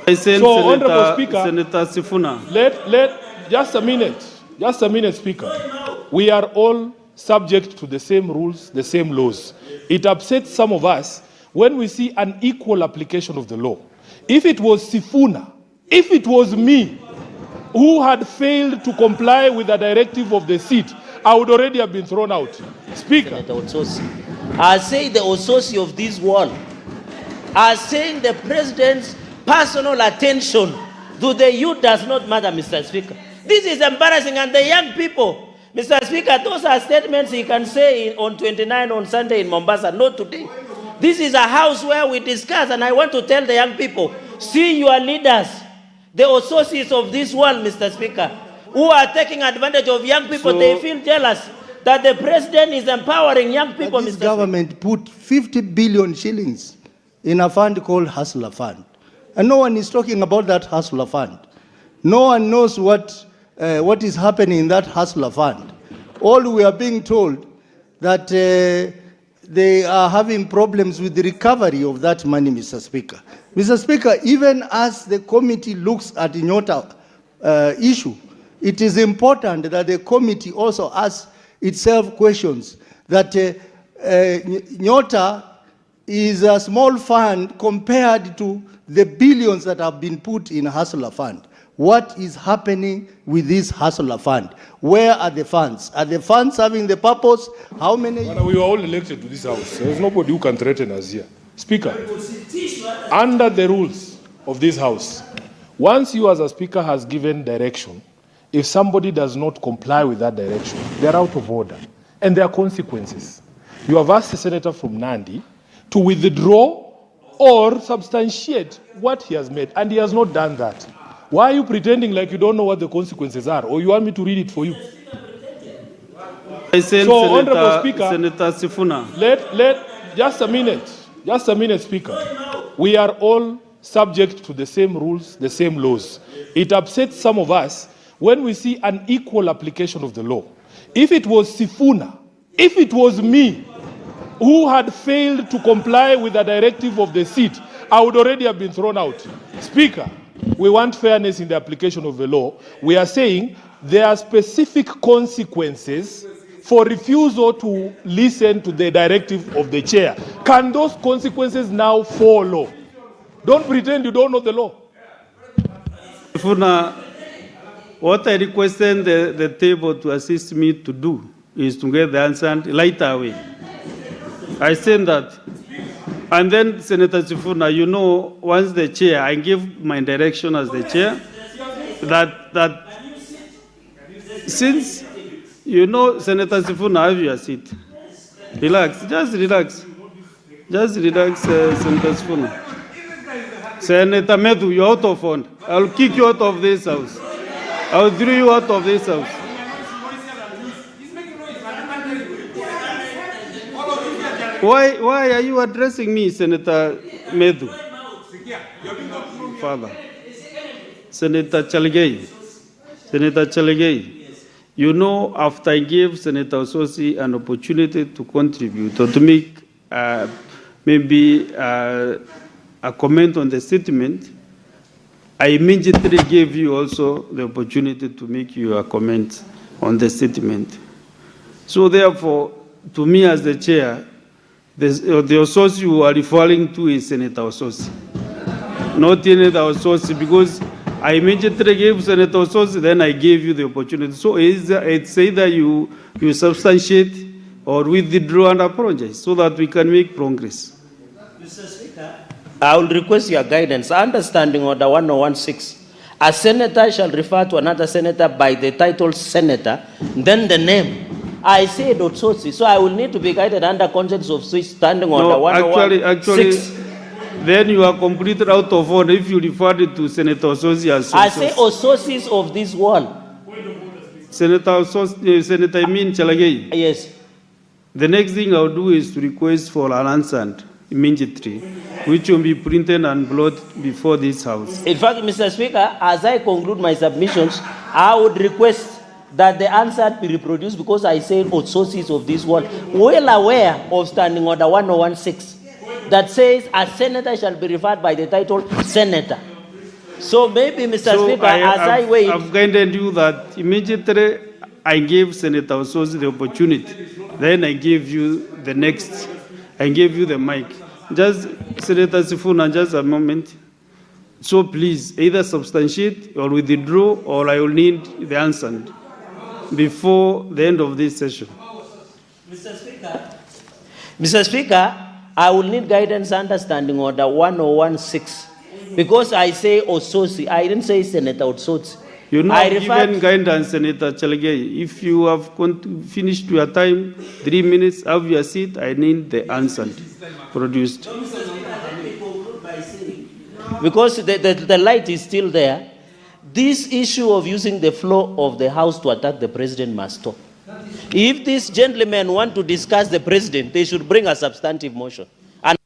I send So, Senator, Honorable Speaker, Senator Sifuna. Just a minute, Speaker. We are all subject to the same rules, the same laws. It upsets some of us when we see an equal application of the law. If it was Sifuna, if it was me who had failed to comply with the directive of the seat, I would already have been thrown out. Speaker. I say the Ososi of this world are saying the president's personal attention to the youth does not matter, Mr. Speaker. This is embarrassing, and the young people, Mr. Speaker, those are statements he can say on 29 on Sunday in Mombasa, not today. This is a house where we discuss, and I want to tell the young people, see your leaders, the associates of this world, Mr. Speaker, who are taking advantage of young people. So, they feel jealous that the president is empowering young people, Mr. This government put 50 billion shillings in a fund called Hustler Fund. And no one is talking about that Hustler Fund. No one knows what is happening in that Hustler Fund. All we are being told that they are having problems with the recovery of that money, Mr. Speaker. Mr. Speaker, even as the committee looks at the Nyota issue, it is important that the committee also asks itself questions that Nyota is a small fund compared to the billions that have been put in Hustler Fund. What is happening with this Hustler Fund? Where are the funds? Are the funds having the purpose? How many? We were all elected to this house. There's nobody who can threaten us here. Speaker, under the rules of this house, once you as a speaker has given direction, if somebody does not comply with that direction, they're out of order. And there are consequences. You have asked the senator from Nandi to withdraw or substantiate what he has made, and he has not done that. Why are you pretending like you don't know what the consequences are, or you want me to read it for you? I send so, Senator, Honorable Speaker, Senator Sifuna. Just a minute, Speaker. We are all subject to the same rules, the same laws. It upsets some of us when we see an equal application of the law. If it was Sifuna, if it was me who had failed to comply with the directive of the seat, I would already have been thrown out. Speaker, we want fairness in the application of the law. We are saying there are specific consequences for refusal to listen to the directive of the chair. Can those consequences now follow? Don't pretend you don't know the law. Sifuna, what I requested the table to assist me to do is to get the answer right away. I send that. And then, Senator Sifuna, you know, once the chair, I give my direction as the chair, that since, you know, Senator Sifuna, have your seat. Relax, just relax. Just relax, Senator Sifuna. Senator Medu, you're out of order. I'll kick you out of this house. I'll throw you out of this house. Why are you addressing me, Senator Medu? Father. Senator Cherargei. Senator Cherargei, you know, after I gave Senator Ososi an opportunity to contribute or to make maybe a comment on the statement, I immediately gave you also the opportunity to make your comment on the statement. So therefore, to me as the chair, the Ososi you are referring to is Senator Ososi, not any other Ososi, because I immediately gave Senator Ososi, then I gave you the opportunity. So it's either you substantiate or withdraw and apologize so that we can make progress. Mr. Speaker, I will request your guidance. Understanding Order 1016. A senator shall refer to another senator by the title senator, then the name. I said Otsosi, so I will need to be guided under conscience of Swiss standing Order 1016. Actually, then you are completely out of order if you refer to Senator Ososi as I say Ososis of this world. Senator Cherargei. Yes. The next thing I'll do is to request for an answer immediately, which will be printed and brought before this House. In fact, Mr. Speaker, as I conclude my submissions, I would request that the answer be reproduced because I said Ososis of this world, well aware of Standing Order 1016, that says a senator shall be referred by the title senator. So maybe, Mr. So Speaker, as I wait, I've guided you that immediately I gave Senator Ososi the opportunity. Then I gave you the next. I gave you the mic. Just, Senator Sifuna, just a moment. So please, either substantiate or withdraw, or I will need the answer before the end of this session. Mr. Speaker, I will need guidance understanding order 1016 because I say Ososi. I didn't say Senator Ososi. You know, I given guidance, Senator Cherargei, if you have finished your time, 3 minutes, have your seat, I need the answer produced. Because the light is still there, this issue of using the floor of the House to attack the president must stop. If these gentlemen want to discuss the president, they should bring a substantive motion. And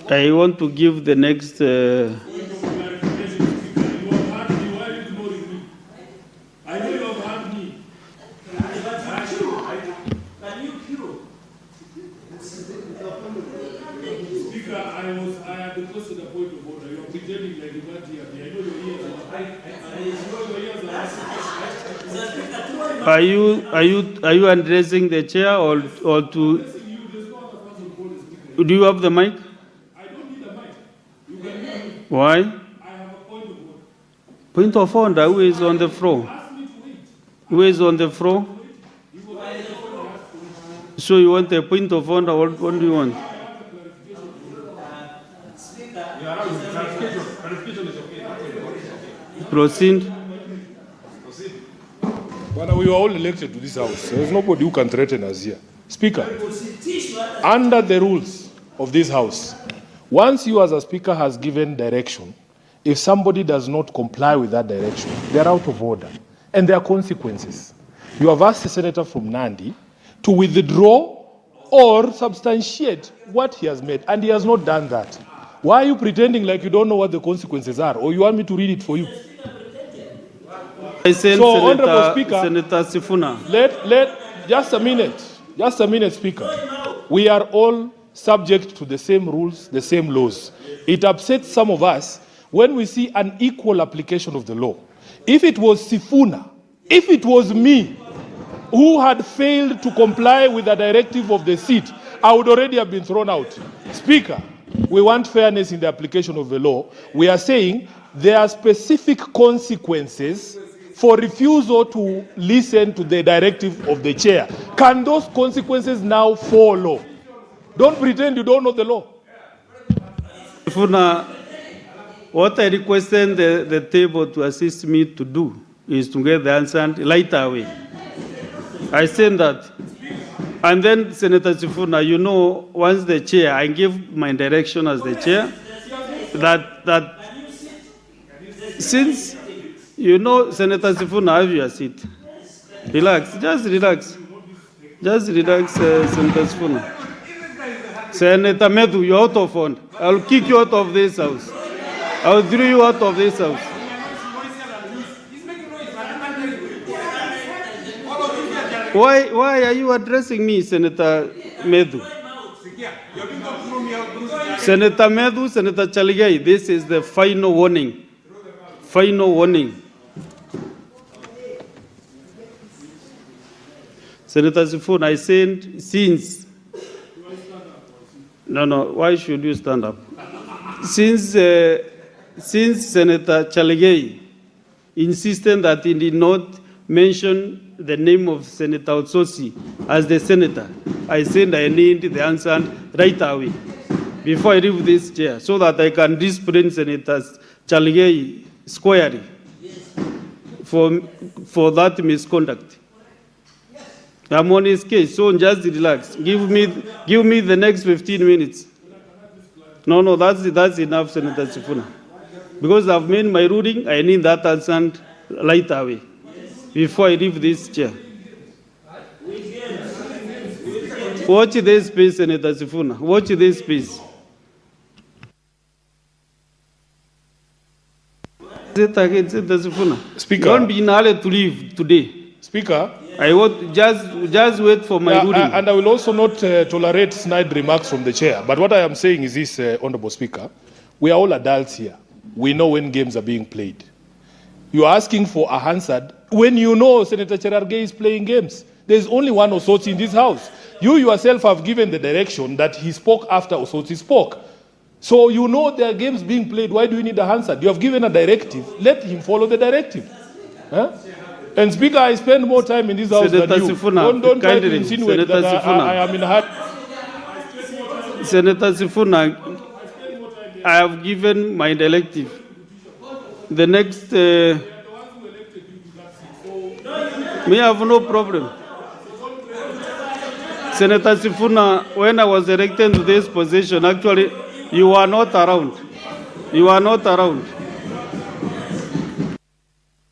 I want to give the next. I had requested a point of order. You are pretending like you can't hear me. I know your ears are. Are you addressing the chair or to? Do you have the mic? I don't need a mic. You can hear me. Why? I have a point of order. Point of order. Who is on the floor? Who is on the floor? So you want a point of order? What do you want? Proceed. Well, we were all elected to this house. There's nobody who can threaten us here. Speaker, under the rules of this house, once you as a speaker has given direction, if somebody does not comply with that direction, they're out of order. And there are consequences. You have asked the senator from Nandi to withdraw or substantiate what he has made, and he has not done that. Why are you pretending like you don't know what the consequences are, or you want me to read it for you? I sent So, Senator, Honorable Speaker, Senator Sifuna. Just a minute, Speaker. We are all subject to the same rules, the same laws. It upsets some of us when we see an equal application of the law. If it was Sifuna, if it was me who had failed to comply with the directive of the seat, I would already have been thrown out. Speaker, we want fairness in the application of the law. We are saying there are specific consequences for refusal to listen to the directive of the chair. Can those consequences now follow? Don't pretend you don't know the law. Sifuna, what I requested the table to assist me to do is to get the answer right away. I said that. And then, Senator Sifuna, you know, once the chair, I give my direction as the chair, that since, you know, Senator Sifuna, have your seat. Relax, just relax. Just relax, Senator Sifuna. Senator Medu, you're out of order. I'll kick you out of this house. I'll throw you out of this house. Why are you addressing me, Senator Medu? Senator Medu, Senator Cherargei, this is the final warning. Final warning. Senator Sifuna, I said since. No, why should you stand up? Since Senator Cherargei insisted that he did not mention the name of Senator Ososi as the senator, I said I need the answer right away before I leave this chair so that I can discipline Senator Cherargei squarely for that misconduct. I'm on his case, so just relax. Give me the next 15 minutes. No, that's enough, Senator Sifuna. Because I've made my ruling, I need that answer right away before I leave this chair. Watch this piece, Senator Sifuna. Watch this piece. Senator Sifuna. Speaker. Don't be allowed to leave today. Speaker. I want just wait for my ruling. And I will also not tolerate snide remarks from the chair. But what I am saying is this, Honorable Speaker. We are all adults here. We know when games are being played. You are asking for a Hansard when you know Senator Cherargei is playing games. There is only one Osotsi in this house. You yourself have given the direction that he spoke after Osotsi spoke. So you know there are games being played. Why do you need a Hansard? You have given a directive. Let him follow the directive. Huh? And Speaker, I spend more time in this house Senator than you. Sifuna, Don't try to insinuate Senator that Sifuna. I am in a hard... Senator Sifuna, I have given my directive. The next, me have no problem. Senator Sifuna, when I was elected to this position, actually, you were not around. You were not around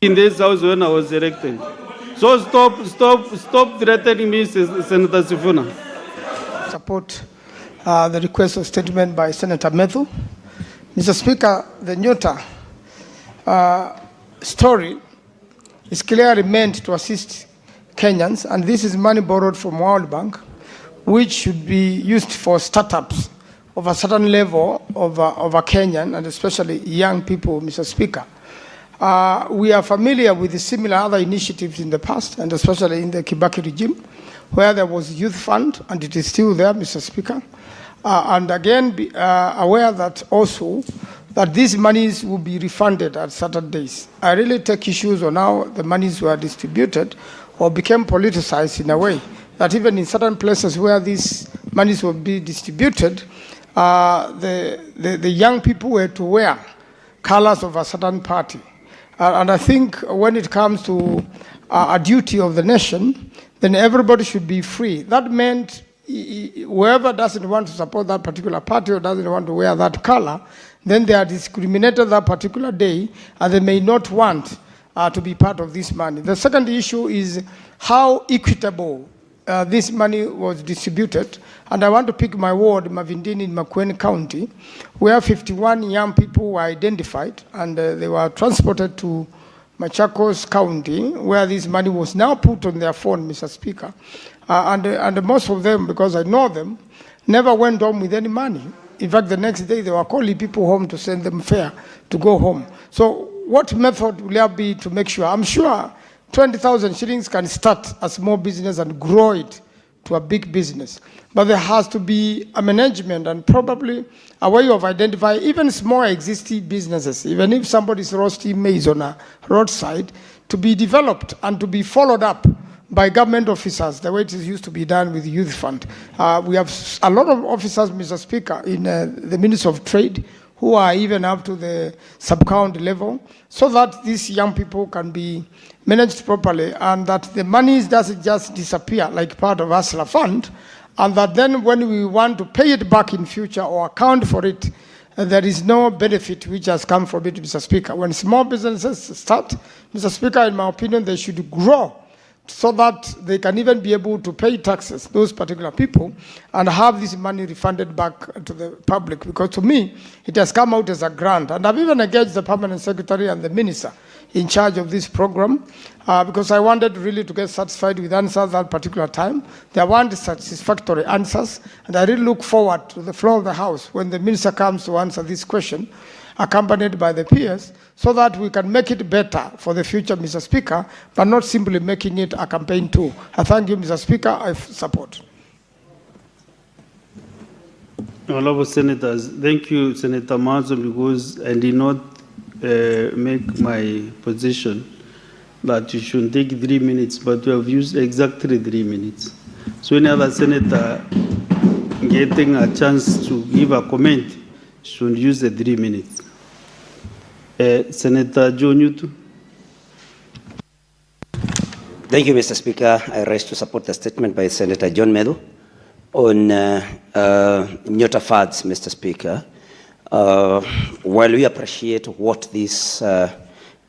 in this house when I was elected. So stop threatening me, Senator Sifuna. Support the request of statement by Senator Methu. Mr. Speaker, the Nyota story is clearly meant to assist Kenyans, and this is money borrowed from World Bank, which should be used for startups of a certain level of a Kenyan, and especially young people, Mr. Speaker. We are familiar with the similar other initiatives in the past, and especially in the Kibaki regime, where there was youth fund, and it is still there, Mr. Speaker. And again, be aware that also that these monies will be refunded at certain days. I really take issues on how the monies were distributed or became politicized in a way that even in certain places where these monies will be distributed, the young people were to wear colors of a certain party. And I think when it comes to a duty of the nation, then everybody should be free. That meant whoever doesn't want to support that particular party or doesn't want to wear that color, then they are discriminated that particular day, and they may not want to be part of this money. The second issue is how equitable this money was distributed. And I want to pick my ward, Mavindini in Makueni County, where 51 young people were identified, and they were transported to Machakos County, where this money was now put on their phone, Mr. Speaker. And most of them, because I know them, never went home with any money. In fact, the next day they were calling people home to send them fare to go home. So what method will there be to make sure? I'm sure 20,000 shillings can start a small business and grow it to a big business. But there has to be a management and probably a way of identifying even small existing businesses, even if somebody's roasting maize on a roadside, to be developed and to be followed up by government officers, the way it is used to be done with youth fund. We have a lot of officers, Mr. Speaker, in the Ministry of Trade, who are even up to the sub-county level, so that these young people can be managed properly, and that the money doesn't just disappear like part of Hustler Fund, and that then when we want to pay it back in future or account for it, there is no benefit which has come from it, Mr. Speaker. When small businesses start, Mr. Speaker, in my opinion, they should grow so that they can even be able to pay taxes, those particular people, and have this money refunded back to the public. Because to me, it has come out as a grant. And I've even engaged the permanent secretary and the minister in charge of this program, because I wanted really to get satisfied with answers that particular time. There weren't satisfactory answers, and I really look forward to the floor of the House when the minister comes to answer this question, accompanied by the peers, so that we can make it better for the future, Mr. Speaker, but not simply making it a campaign tool. I thank you, Mr. Speaker. I support. Honorable Senators, thank you, Senator Mazo, because I did not make my position that you should take 3 minutes, but you have used exactly 3 minutes. So any other senator getting a chance to give a comment should use the 3 minutes. Senator Nyota. Thank you, Mr. Speaker. I rise to support the statement by Senator John Methu on Nyota funds, Mr. Speaker. While we appreciate what these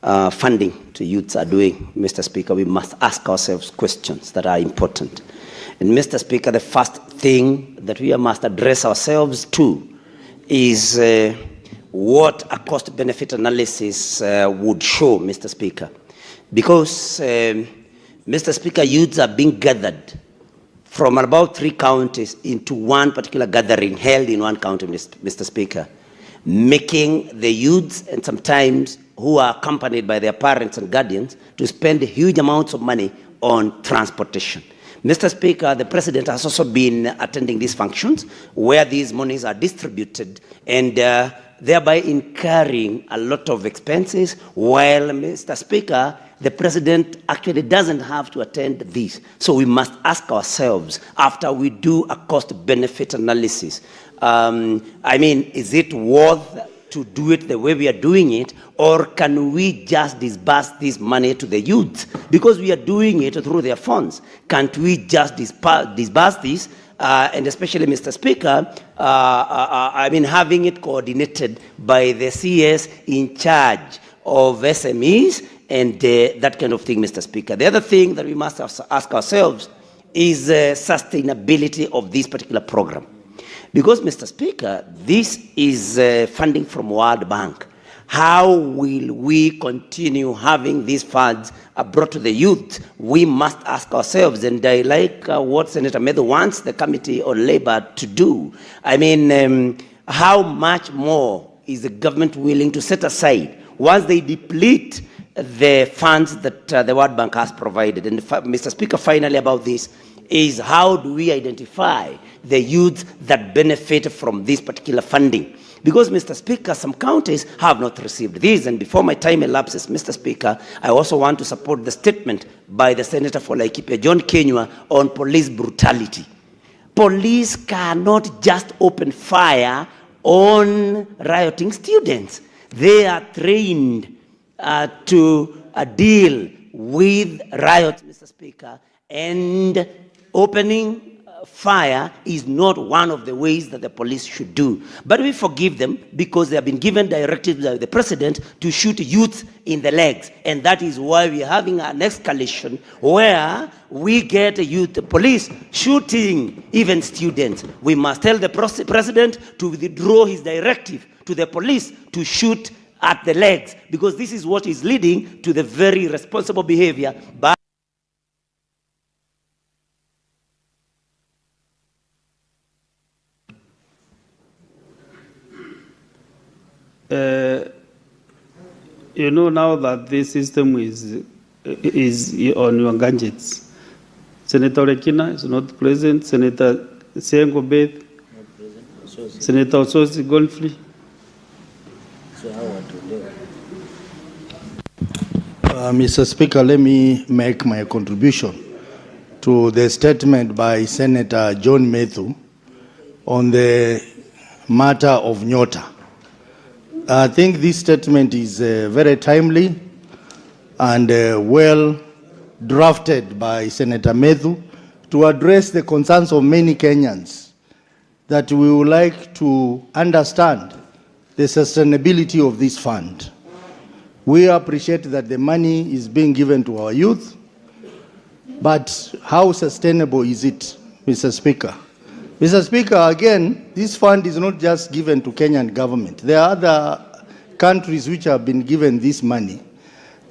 funding to youths are doing, Mr. Speaker, we must ask ourselves questions that are important. And Mr. Speaker, the first thing that we must address ourselves to is what a cost-benefit analysis would show, Mr. Speaker. Because, Mr. Speaker, youths are being gathered from about 3 counties into one particular gathering held in one county, Mr. Speaker, making the youths and sometimes who are accompanied by their parents and guardians to spend huge amounts of money on transportation. Mr. Speaker, the President has also been attending these functions where these monies are distributed and thereby incurring a lot of expenses, while, Mr. Speaker, the President actually doesn't have to attend these. So we must ask ourselves, after we do a cost-benefit analysis, is it worth to do it the way we are doing it, or can we just disburse this money to the youth? Because we are doing it through their funds. Can't we just disburse this? And especially, Mr. Speaker, having it coordinated by the CS in charge of SMEs and that kind of thing, Mr. Speaker. The other thing that we must ask ourselves is sustainability of this particular program. Because, Mr. Speaker, this is funding from World Bank. How will we continue having these funds brought to the youth? We must ask ourselves, and I like what Senator Medhu wants the Committee on Labor to do. How much more is the government willing to set aside once they deplete the funds that the World Bank has provided? And Mr. Speaker, finally about this is how do we identify the youth that benefit from this particular funding? Because, Mr. Speaker, some counties have not received these. And before my time elapses, Mr. Speaker, I also want to support the statement by the Senator for Laikipia, John Kenywa, on police brutality. Police cannot just open fire on rioting students. They are trained to deal with riots, Mr. Speaker, and opening fire is not one of the ways that the police should do. But we forgive them because they have been given directives by the President to shoot youth in the legs. And that is why we are having an escalation where we get youth police shooting even students. We must tell the President to withdraw his directive to the police to shoot at the legs, because this is what is leading to the very responsible behavior by now that this system is on your gadgets. Senator Rekina is not present. Senator Sengo Beth, Senator Ososi Golfrey. Mr. Speaker, let me make my contribution to the statement by Senator John Medhu on the matter of Nyota. I think this statement is very timely and well drafted by Senator Medhu to address the concerns of many Kenyans that we would like to understand the sustainability of this fund. We appreciate that the money is being given to our youth, but how sustainable is it, Mr. Speaker? Mr. Speaker, again, this fund is not just given to Kenyan government. There are other countries which have been given this money.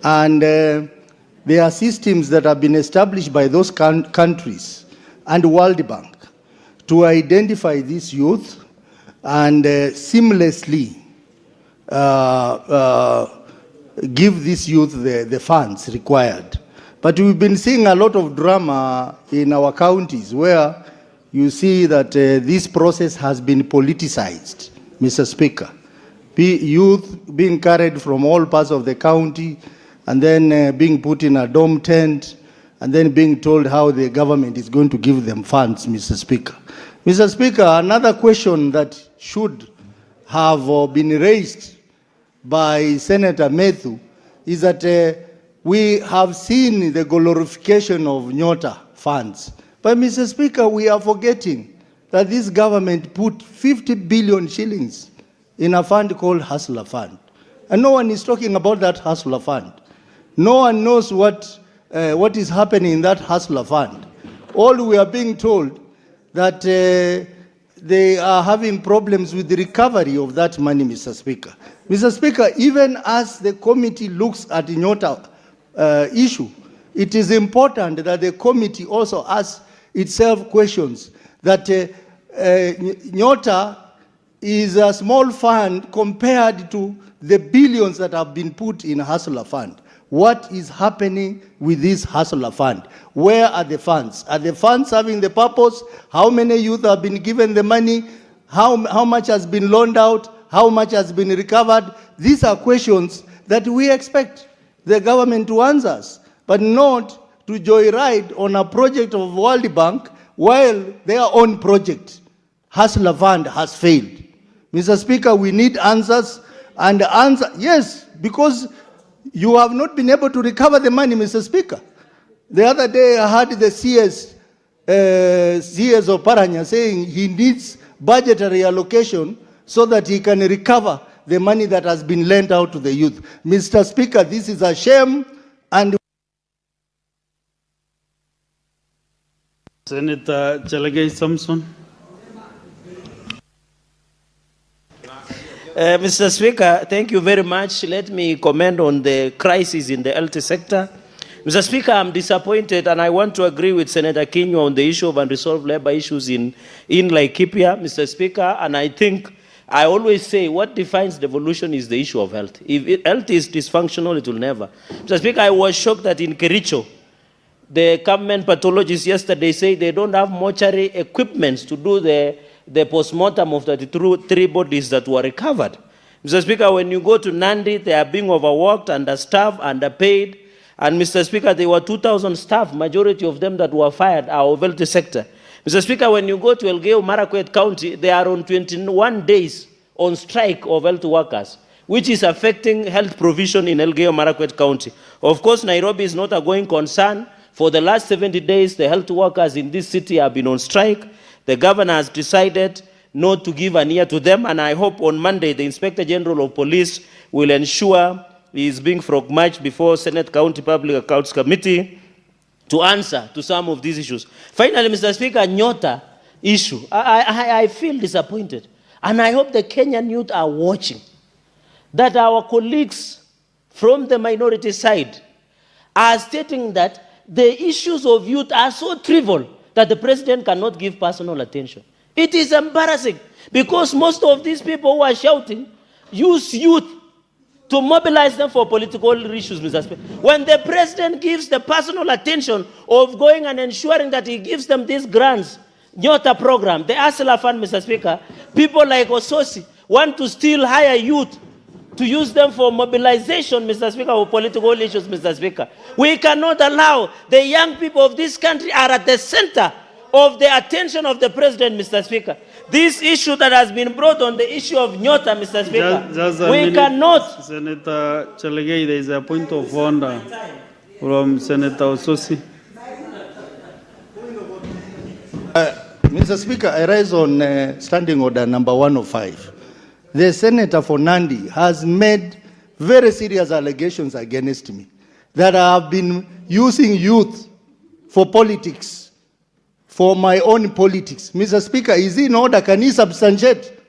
And there are systems that have been established by those countries and World Bank to identify this youth and seamlessly give this youth the funds required. But we've been seeing a lot of drama in our counties where you see that this process has been politicized, Mr. Speaker. Youth being carried from all parts of the county and then being put in a dorm tent and then being told how the government is going to give them funds, Mr. Speaker. Mr. Speaker, another question that should have been raised by Senator Medhu is that we have seen the glorification of Nyota funds. But, Mr. Speaker, we are forgetting that this government put 50 billion shillings in a fund called Hustler Fund. And no one is talking about that Hustler Fund. No one knows what is happening in that Hustler Fund. all we are being told that they are having problems with the recovery of that money, Mr. Speaker. Mr. Speaker, even as the committee looks at the Nyota issue, it is important that the committee also asks itself questions that Nyota is a small fund compared to the billions that have been put in Hustler Fund. What is happening with this Hustler Fund? Where are the funds? Are the funds having the purpose? How many youth have been given the money? How much has been loaned out? How much has been recovered? These are questions that we expect the government to answer us, but not to joyride on a project of World Bank while their own project, Hustler Fund, has failed. Mr. Speaker, we need answers, and yes, because you have not been able to recover the money, Mr. Speaker. The other day I heard the CS of Paranya saying he needs budgetary allocation so that he can recover the money that has been lent out to the youth. Mr. Speaker, this is a shame, and Senator Cherargei Samson. Mr. Speaker, thank you very much. Let me comment on the crisis in the LT sector. Mr. Speaker, I'm disappointed, and I want to agree with Senator Kinyo on the issue of unresolved labor issues in Laikipia, Mr. Speaker, and I think I always say what defines devolution is the issue of health. If health is dysfunctional, it will never. Mr. Speaker, I was shocked that in Kericho, the government pathologists yesterday say they don't have mortuary equipment to do the post-mortem of the three bodies that were recovered. Mr. Speaker, when you go to Nandi, they are being overworked, understaffed, underpaid. And Mr. Speaker, there were 2,000 staff, majority of them that were fired are of health sector. Mr. Speaker, when you go to Elgeyo Marakwet County, they are on 21 days on strike of health workers, which is affecting health provision in Elgeyo Marakwet County. Of course, Nairobi is not a going concern. For the last 70 days, the health workers in this city have been on strike. The governor has decided not to give an ear to them, and I hope on Monday the Inspector General of Police will ensure he is being frog-marched before Senate County Public Accounts Committee to answer to some of these issues. Finally, Mr. Speaker, Nyota issue. I feel disappointed, and I hope the Kenyan youth are watching, that our colleagues from the minority side are stating that the issues of youth are so trivial that the president cannot give personal attention. It is embarrassing, because most of these people who are shouting use youth to mobilize them for political issues, Mr. Speaker. When the president gives the personal attention of going and ensuring that he gives them these grants, Nyota program, the Asila Fund, Mr. Speaker, people like Ososi want to still hire youth to use them for mobilization, Mr. Speaker, of political issues, Mr. Speaker. We cannot allow the young people of this country are at the center of the attention of the president, Mr. Speaker. This issue that has been brought on, the issue of Nyota, Mr. Speaker, we cannot. Senator Cherargei, there is a point of order from Senator Ososi. Mr. Speaker, I rise on standing order number 105. The senator for Nandi has made very serious allegations against me that I have been using youth for politics, for my own politics. Mr. Speaker, is he in order? Can he substantiate?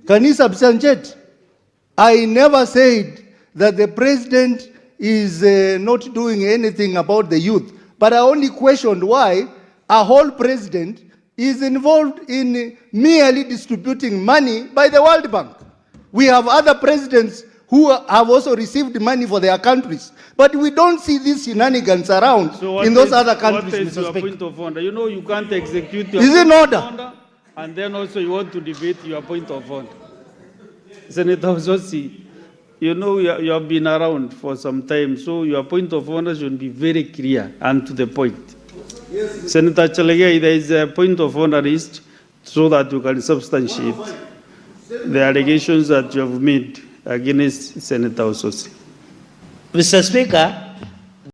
Can he substantiate? I never said that the president is not doing anything about the youth, but I only questioned why a whole president is involved in merely distributing money by the World Bank. We have other presidents who have also received money for their countries, but we don't see these shenanigans around in those other countries, What is Mr. your Speaker. point of order? You know you can't execute your Is it in point of order? And then also you want to debate your point of order. Senator Ososi, you know you have been around for some time, so your point of order should be very clear and to the point. Yes. Senator Cherargei, there is a point of order raised so that you can substantiate the allegations that you have made against Senator Ososi. Mr. Speaker,